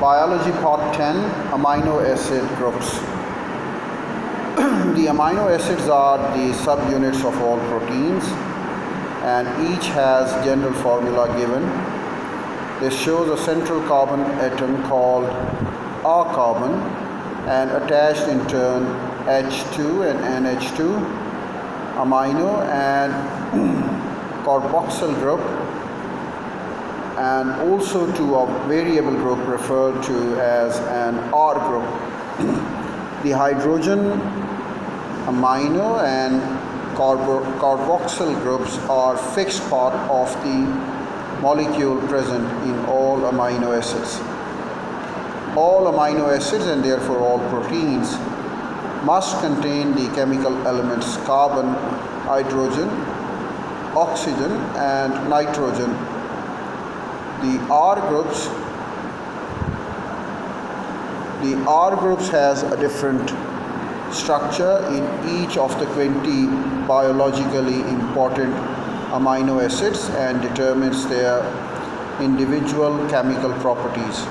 Biology Part 10, Amino Acid Groups. The amino acids are the subunits of all proteins, and each has general formula given. This shows a central carbon atom called R carbon, and attached in turn H2 and NH2, amino and carboxyl group, and also to a variable group referred to as an R group. The hydrogen, amino and carboxyl groups are fixed part of the molecule present in all amino acids. All amino acids, and therefore all proteins, must contain the chemical elements carbon, hydrogen, oxygen and nitrogen. The R groups has a different structure in each of the 20 biologically important amino acids and determines their individual chemical properties.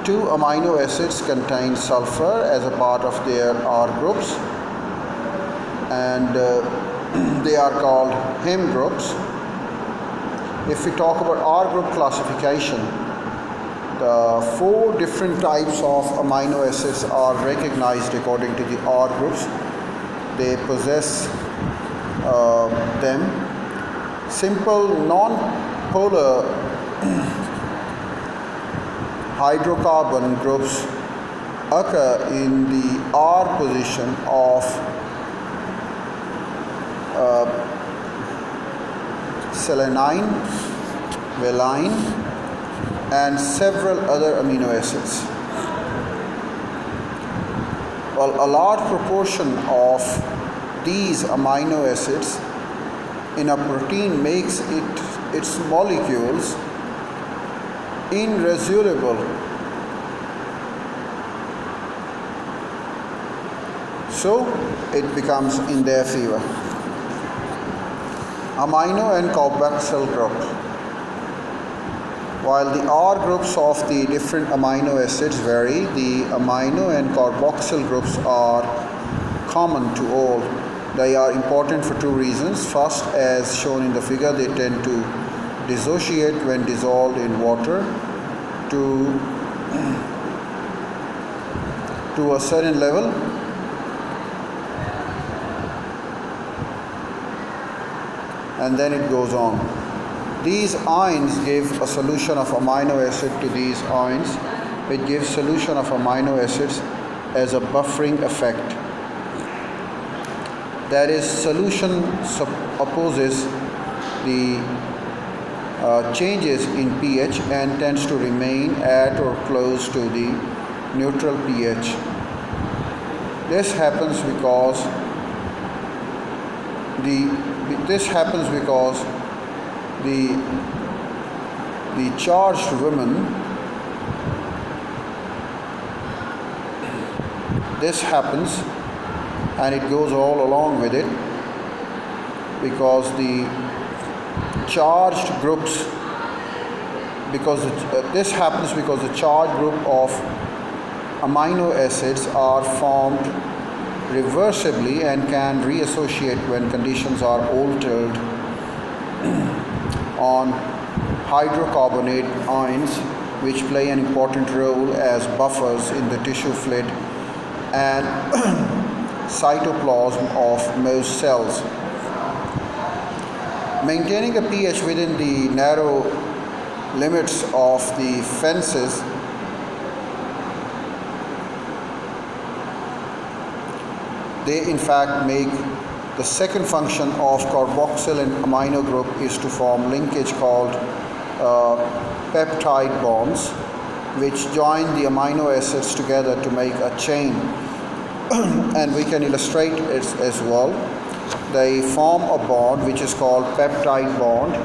2 amino acids contain sulfur as a part of their R groups, and they are called heme groups. If we talk about R group classification, the 4 different types of amino acids are recognized according to the R groups. They possess them. Simple non-polar hydrocarbon groups occur in the R position of selenine, valine, and several other amino acids. Well, a large proportion of these amino acids in a protein makes its molecules irresolute, so it becomes in their favor. Amino and carboxyl group. While the R groups of the different amino acids vary, the amino and carboxyl groups are common to all. They are important for 2 reasons. First, as shown in the figure, they tend to dissociate when dissolved in water to a certain level. And then it goes on. These ions give a solution of amino acid to these ions, which gives solution of amino acids as a buffering effect. That is, solution opposes the changes in pH and tends to remain at or close to the neutral pH. This happens because the charged women, this happens, and it goes all along with it, because the charged groups, this happens because the charged group of amino acids are formed reversibly and can reassociate when conditions are altered on hydrocarbonate ions, which play an important role as buffers in the tissue fluid and cytoplasm of most cells. Maintaining a pH within the narrow limits of the fences they in fact make the second function of carboxyl and amino group is to form linkage called peptide bonds, which join the amino acids together to make a chain. And we can illustrate it as well. They form a bond which is called peptide bond.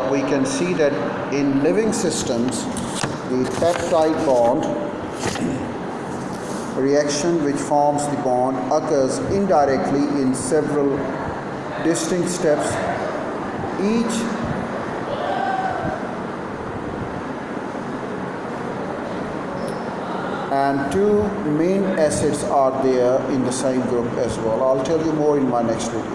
We can see that in living systems, the peptide bond reaction which forms the bond occurs indirectly in several distinct steps. and two main acids are there in the same group as well. I'll tell you more in my next video.